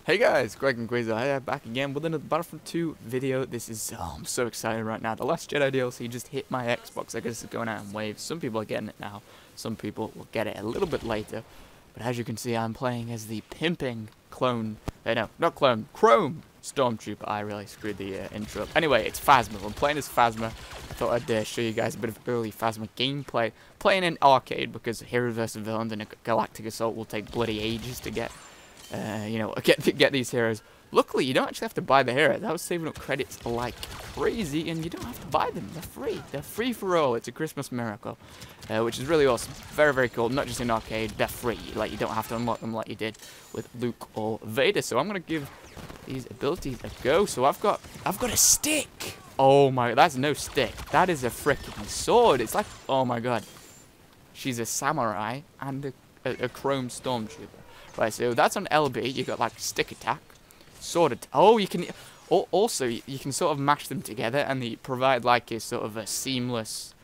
Hey guys, Greg and Quasar here, back again with another Battlefront 2 video. This is, I'm so excited right now. The Last Jedi DLC just hit my Xbox. I guess it's going out in waves. Some people are getting it now. Some people will get it a little bit later. But as you can see, I'm playing as the pimping clone, no, not clone, Chrome Stormtrooper. I really screwed the intro up. Anyway, it's Phasma. I'm playing as Phasma. I thought I'd show you guys a bit of early Phasma gameplay. Playing in arcade because Heroes vs. Villains and a Galactic Assault will take bloody ages to get. Get these heroes. Luckily, you don't actually have to buy the heroes. I was saving up credits like crazy, and you don't have to buy them. They're free. They're free for all. It's a Christmas miracle, which is really awesome. Very, very cool. Not just in arcade. They're free. Like, you don't have to unlock them like you did with Luke or Vader. So I'm gonna give these abilities a go. So I've got a stick. Oh my, that's no stick. That is a freaking sword. It's like, oh my god. She's a samurai and a chrome stormtrooper. Right, so that's on LB. You got like stick attack, sword attack. Oh, you can also you can sort of mash them together, and they provide like a sort of a seamless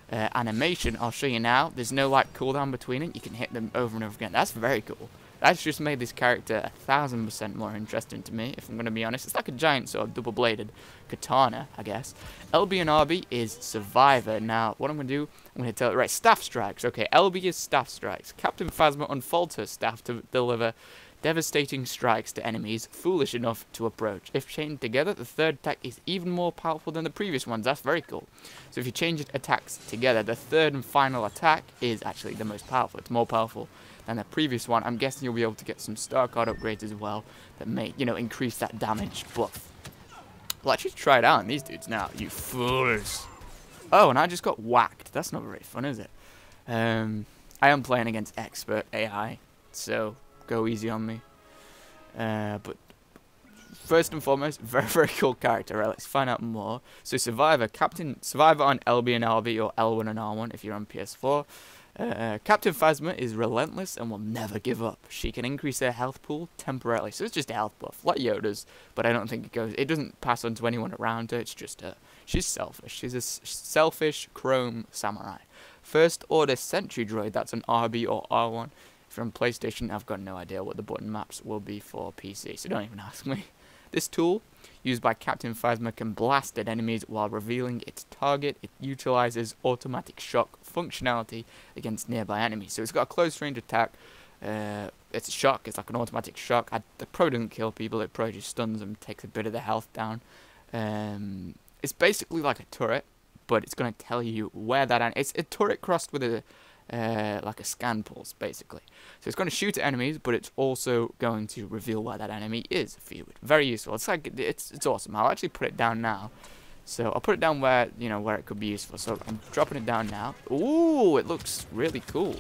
animation. I'll show you now. There's no like cooldown between it. You can hit them over and over again. That's very cool. That's just made this character 1000% more interesting to me, if I'm going to be honest. It's like a giant sort of double-bladed katana, I guess. LB and RB is Survivor. Now, what I'm going to do, I'm going to tell it, right, Staff Strikes. Okay, LB is Staff Strikes. Captain Phasma unfolds her staff to deliver devastating strikes to enemies foolish enough to approach. If chained together, the third attack is even more powerful than the previous ones. That's very cool. So if you change attacks together, the third and final attack is actually the most powerful. It's more powerful than the previous one. I'm guessing you'll be able to get some star card upgrades as well that may, increase that damage buff. Well, actually try it out on these dudes now, you fools. Oh, and I just got whacked. That's not very fun, is it? I am playing against expert AI, so go easy on me. But first and foremost, very, very cool character. Right, let's find out more. So Survivor on LB and RB, or L1 and R1 if you're on PS4. Captain Phasma is relentless and will never give up. She can increase her health pool temporarily, so it's just a health buff, like Yoda's, but I don't think it doesn't pass on to anyone around her, it's just her. She's selfish. She's a selfish chrome samurai. First order sentry droid, that's an RB or R1. From PlayStation, I've got no idea what the button maps will be for PC, so don't even ask me. This tool, used by Captain Phasma, can blast at enemies while revealing its target. It utilizes automatic shock functionality against nearby enemies. So it's got a close range attack. It's a shock. It's like an automatic shock. It probably doesn't kill people. It probably just stuns them, takes a bit of the health down. It's basically like a turret, but it's going to tell you where that... It's a turret crossed with a... like a scan pulse, basically. So it's going to shoot at enemies, but it's also going to reveal where that enemy is for you. Very useful. It's like it's awesome. I'll actually put it down now. So I'll put it down where where it could be useful. So I'm dropping it down now. Ooh, it looks really cool.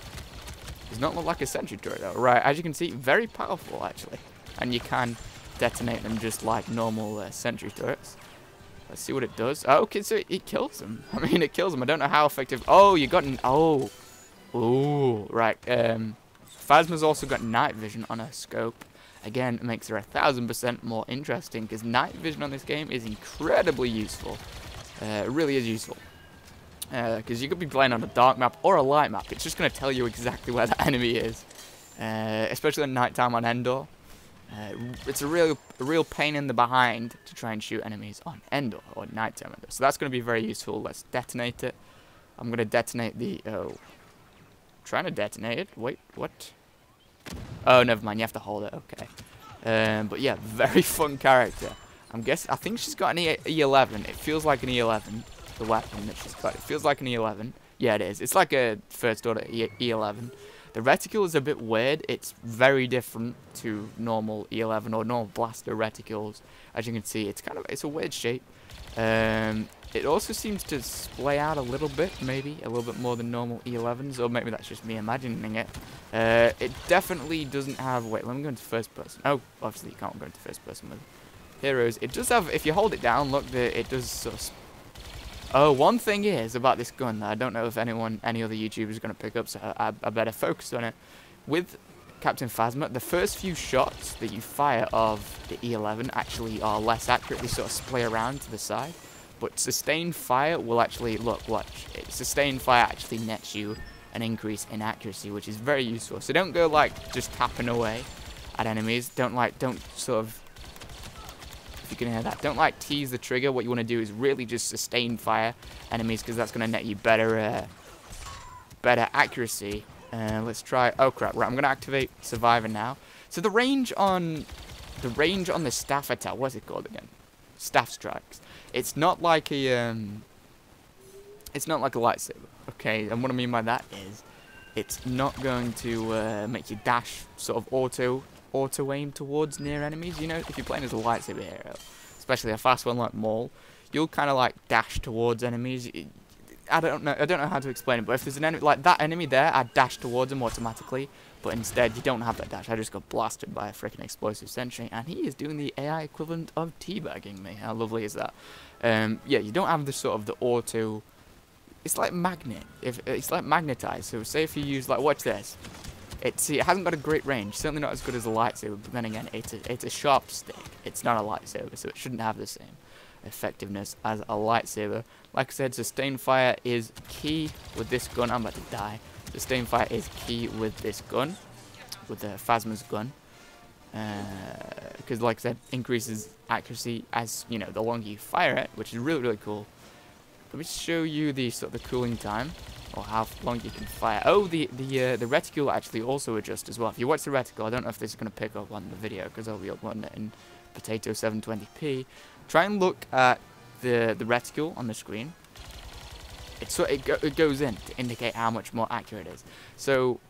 Does not look like a sentry turret though. Right, as you can see, very powerful actually, and you can detonate them just like normal sentry turrets. Let's see what it does. Oh, okay, so it kills them. I mean, it kills them. I don't know how effective. Oh, you got an Ooh, right. Phasma's also got night vision on her scope. Again, it makes her 1000% more interesting because night vision on this game is incredibly useful. It really is useful. Because you could be playing on a dark map or a light map. It's just going to tell you exactly where the enemy is. Especially at nighttime on Endor. It's a real pain in the behind to try and shoot enemies on Endor or nighttime Endor. So that's going to be very useful. Let's detonate it. I'm going to detonate the... Trying to detonate it. Wait, what? Oh, never mind. You have to hold it. Okay. But yeah, very fun character. I think she's got an E11. It feels like an E11. The weapon that she's got. It feels like an E11. Yeah, it is. It's like a first order E11. The reticle is a bit weird. It's very different to normal E11 or normal blaster reticles. As you can see, it's a weird shape. It also seems to splay out a little bit, maybe a little bit more than normal E11s, or maybe that's just me imagining it. It definitely doesn't have... Wait, let me go into first person. Oh, obviously you can't go into first person with heroes. It does have... If you hold it down, look, it does sort of... Oh, one thing is about this gun that I don't know if any other YouTuber is going to pick up, so I better focus on it. With Captain Phasma, the first few shots that you fire of the E11 actually are less accurate. They sort of splay around to the side. But sustained fire will actually, watch. Sustained fire actually nets you an increase in accuracy, which is very useful. So don't go like just tapping away at enemies. Don't sort of, if you can hear that, don't like tease the trigger. What you want to do is really just sustain fire enemies, because that's going to net you better accuracy. Let's try, oh crap, right, I'm going to activate Survivor now. So the range on the staff attack, what's it called again? Staff strikes. It's not like a lightsaber, okay? And what I mean by that is, it's not going to make you dash, sort of auto aim towards near enemies. You know, if you're playing as a lightsaber hero, especially a fast one like Maul, you'll kind of like dash towards enemies. I don't know how to explain it, but if there's an enemy like that enemy there, I'd dash towards him automatically. But instead, you don't have that dash. I just got blasted by a freaking explosive sentry, and he is doing the AI equivalent of teabagging me. How lovely is that? Yeah, you don't have the sort of the auto. It's like magnet. It's like magnetized. So say if you use, like, watch this. It hasn't got a great range. Certainly not as good as a lightsaber. But then again, it's a sharp stick. It's not a lightsaber, so it shouldn't have the same effectiveness as a lightsaber. Like I said, sustained fire is key with this gun. I'm about to die. Sustained fire is key with this gun, with the Phasma's gun, because like I said, increases accuracy as, you know, the longer you fire it, which is really, really cool. Let me show you the sort of the cooling time, or how long you can fire. Oh, the reticle actually also adjusts as well. If you watch the reticle, I don't know if this is going to pick up on the video because I'll be uploading it in Potato 720p. Try and look at the reticle on the screen. It goes in to indicate how much more accurate it is. So,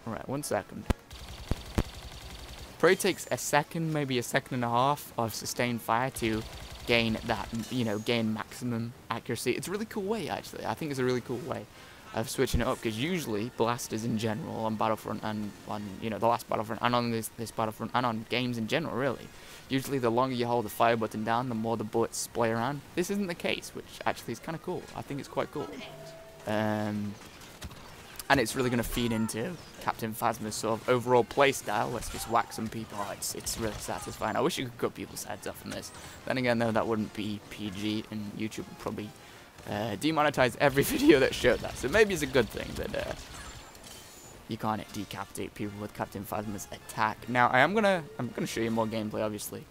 alright, 1 second. Probably takes a second, maybe a second and a half of sustained fire to gain that, you know, gain maximum accuracy. It's a really cool way, actually. I think it's a really cool way of switching it up, because usually blasters in general on Battlefront and on, you know, the last Battlefront and on this Battlefront and on games in general, really, usually the longer you hold the fire button down, the more the bullets splay around. This isn't the case, which actually is kind of cool. I think it's quite cool. And it's really going to feed into Captain Phasma's sort of overall playstyle. Let's just whack some people. It's really satisfying. I wish you could cut people's heads off from this. Then again, though, that wouldn't be PG, and YouTube would probably demonetize every video that showed that. So maybe it's a good thing that you can't decapitate people with Captain Phasma's attack. Now, I'm gonna show you more gameplay, obviously.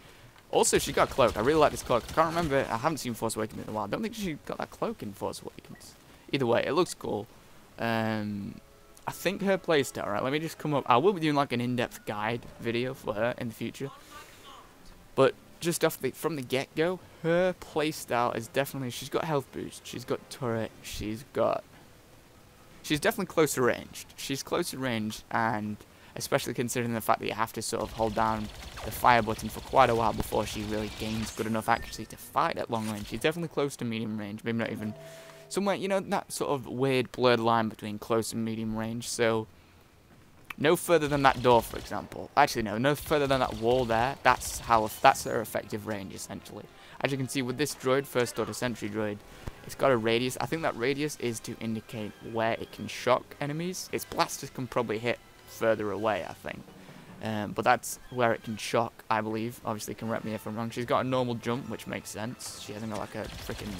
Also, she got a cloak. I really like this cloak. I can't remember. I haven't seen Force Awakens in a while. I don't think she got that cloak in Force Awakens. Either way, it looks cool. I think her playstyle, right, let me just come up. I will be doing like an in-depth guide video for her in the future. But just from the get-go, her playstyle is definitely, she's got health boost, she's got turret, she's definitely closer ranged. She's closer ranged, and especially considering the fact that you have to sort of hold down the fire button for quite a while before she really gains good enough accuracy to fight at long range. She's definitely close to medium range, maybe not even somewhere, you know, that sort of weird blurred line between close and medium range. So no further than that door, for example. Actually, no further than that wall there. That's her effective range, essentially. As you can see with this droid, first order sentry droid, it's got a radius. I think that radius is to indicate where it can shock enemies. Its blasters can probably hit further away, I think. But that's where it can shock, I believe. Obviously, correct me if I'm wrong. She's got a normal jump, which makes sense. She hasn't got like a freaking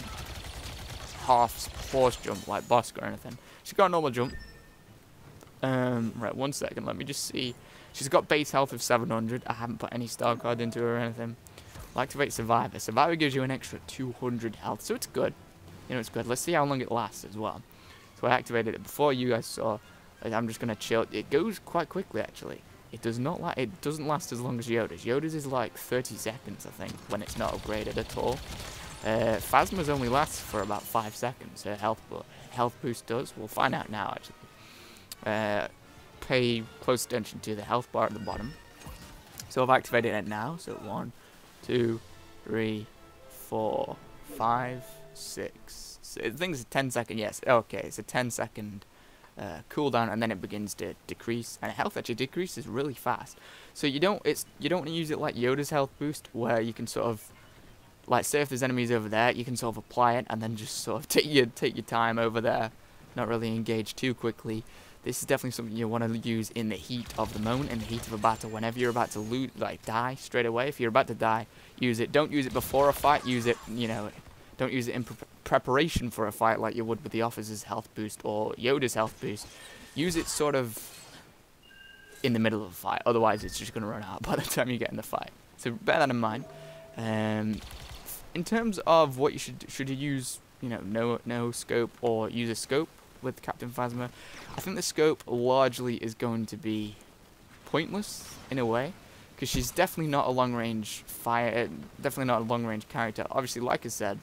half force jump like Bosk or anything. She's got a normal jump. Right, 1 second. Let me just see. She's got base health of 700. I haven't put any star card into her or anything. I'll activate Survivor. Survivor gives you an extra 200 health, so it's good. You know, it's good. Let's see how long it lasts as well. So I activated it before you guys saw. I'm just gonna chill. It goes quite quickly, actually. It doesn't last as long as Yoda's. Yoda's is like 30 seconds, I think, when it's not upgraded at all. Phasma's only lasts for about 5 seconds. Her health boost does. We'll find out now, actually. Pay close attention to the health bar at the bottom. So I've activated it now. So 1, 2, 3, 4, 5, 6. I think it's a 10-second. Yes. Okay, it's a 10-second cooldown, and then it begins to decrease. And health actually decreases really fast. So you don't want to use it like Yoda's health boost, where you can sort of, like, say if there's enemies over there, you can sort of apply it and then just sort of take your time over there, not really engage too quickly. This is definitely something you want to use in the heat of the moment, in the heat of a battle. Whenever you're about to die straight away, if you're about to die, use it. Don't use it before a fight. Use it, you know, don't use it in preparation for a fight like you would with the officer's health boost or Yoda's health boost. Use it sort of in the middle of a fight. Otherwise, it's just going to run out by the time you get in the fight. So bear that in mind. In terms of what you should you use, you know, no scope or use a scope with Captain Phasma, I think the scope largely is going to be pointless in a way, because she's definitely not a long-range definitely not a long-range character. Obviously, like I said,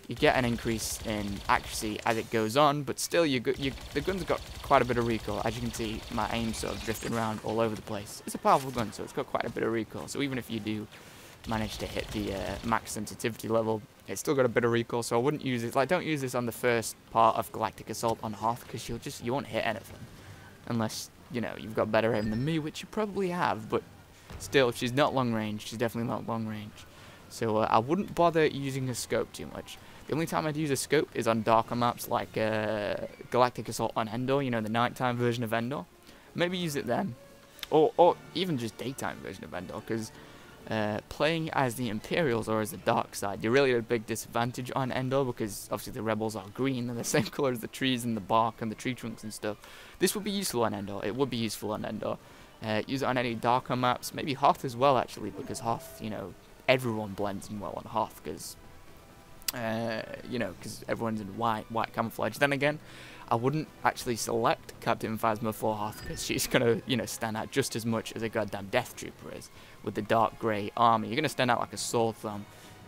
you get an increase in accuracy as it goes on, but still, the gun's got quite a bit of recoil. As you can see, my aim sort of drifting around all over the place. It's a powerful gun, so it's got quite a bit of recoil. So even if you do manage to hit the max sensitivity level, it's still got a bit of recoil. So I wouldn't use it. Like, don't use this on the first part of Galactic Assault on Hoth, because you won't hit anything unless, you know, you've got better aim than me, which you probably have. But still, if she's not long range, she's definitely not long range. So I wouldn't bother using a scope too much. The only time I'd use a scope is on darker maps like Galactic Assault on Endor, you know, the nighttime version of Endor. Maybe use it then. Or even just daytime version of Endor, because playing as the Imperials or as the dark side, you're really at a big disadvantage on Endor, because obviously the rebels are green, they're the same color as the trees and the bark and the tree trunks and stuff. This would be useful on Endor. It would be useful on Endor. Use it on any darker maps, maybe Hoth as well, actually, because Hoth, you know, everyone blends in well on Hoth, because you know, because everyone's in white camouflage. Then again, I wouldn't actually select Captain Phasma for Hoth, because she's gonna, you know, stand out just as much as a goddamn Death Trooper is with the dark grey armor. You're gonna stand out like a sore thumb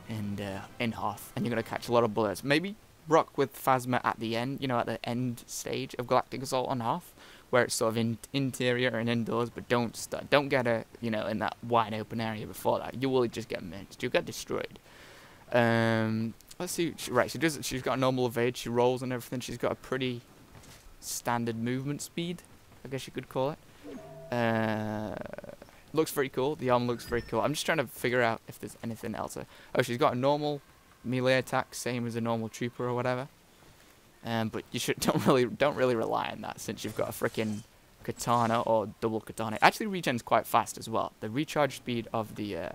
in Hoth, and you're gonna catch a lot of bullets. Maybe rock with Phasma at the end, you know, at the end stage of Galactic Assault on Hoth, where it's sort of interior and indoors, but don't get her, you know, in that wide open area before that. You will just get minced. You'll get destroyed. Let's see. Right, she's got a normal evade. She rolls and everything. She's got a pretty standard movement speed, I guess you could call it. Looks very cool. The arm looks very cool. I'm just trying to figure out if there's anything else. Oh, she's got a normal melee attack, same as a normal trooper or whatever. But you don't really rely on that, since you've got a freaking katana or double katana. It actually regens quite fast as well. The recharge speed of the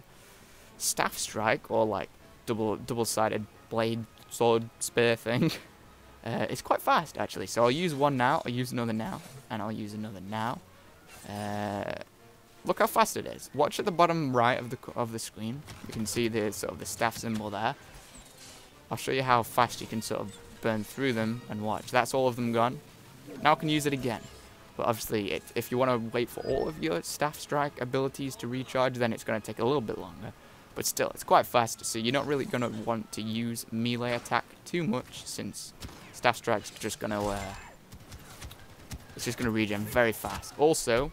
staff strike, or like double-sided blade sword spear thing, it's quite fast actually. So I'll use one now, I'll use another now, and I'll use another now. Look how fast it is. Watch at the bottom right of the screen. You can see the sort of the staff symbol there. I'll show you how fast you can sort of burn through them, and watch. That's all of them gone. Now I can use it again. But obviously, if you want to wait for all of your staff strike abilities to recharge, then it's going to take a little bit longer. But still, it's quite fast, so you're not really going to want to use melee attack too much, since staff strike's just going to it's just going to regen very fast. Also,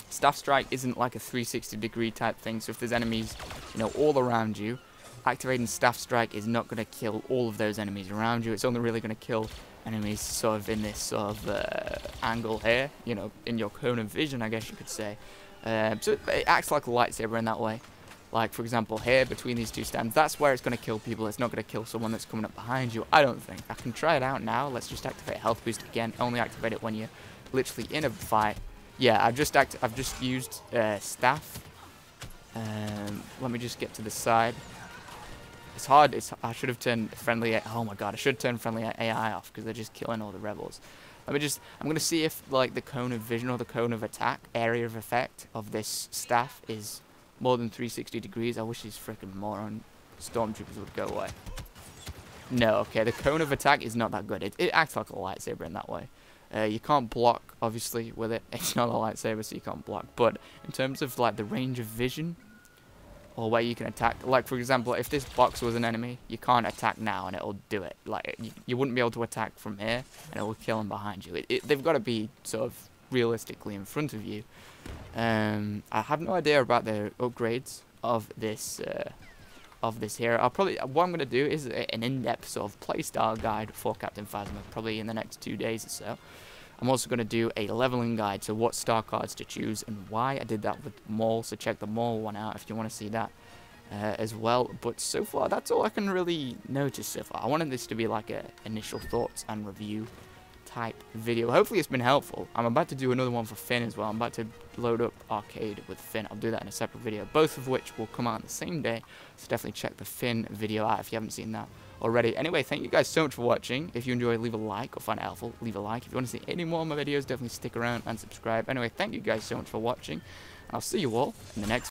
staff strike isn't like a 360-degree type thing, so if there's enemies, you know, all around you, activating staff strike is not going to kill all of those enemies around you. It's only really going to kill enemies sort of in this sort of angle here, you know, in your cone of vision, I guess you could say. So it acts like a lightsaber in that way. Like, for example, here, between these two stands, that's where it's going to kill people. It's not going to kill someone that's coming up behind you, I don't think. I can try it out now. Let's just activate health boost again. Only activate it when you're literally in a fight. Yeah, I've just used staff. Let me just get to the side. It's hard. I should have turned friendly. Oh my god, I should turn friendly AI off, because they're just killing all the rebels. I'm going to see if, like, the cone of vision or the cone of attack, area of effect of this staff is more than 360 degrees. I wish these freaking moron stormtroopers would go away. No, okay, the cone of attack is not that good. It acts like a lightsaber in that way. You can't block, obviously, with it. It's not a lightsaber, so you can't block. But in terms of, like, the range of vision, or where you can attack, like, for example, if this box was an enemy, you can't attack now and it'll do it. Like, you wouldn't be able to attack from here, and it will kill them behind you. They've got to be sort of realistically in front of you. I have no idea about the upgrades of this here. What I'm going to do is an in-depth sort of playstyle guide for Captain Phasma, probably in the next 2 days or so. I'm also going to do a leveling guide, so what star cards to choose and why. I did that with Maul, so check the Maul one out if you want to see that as well. But so far, that's all I can really notice so far. I wanted this to be like a initial thoughts and review type video. Hopefully it's been helpful. I'm about to do another one for Finn as well. I'm about to load up Arcade with Finn. I'll do that in a separate video, both of which will come out on the same day, so definitely check the Finn video out if you haven't seen that already. Anyway, thank you guys so much for watching. If you enjoyed, leave a like, or find it helpful, leave a like. If you want to see any more of my videos, definitely stick around and subscribe. Anyway, thank you guys so much for watching. I'll see you all in the next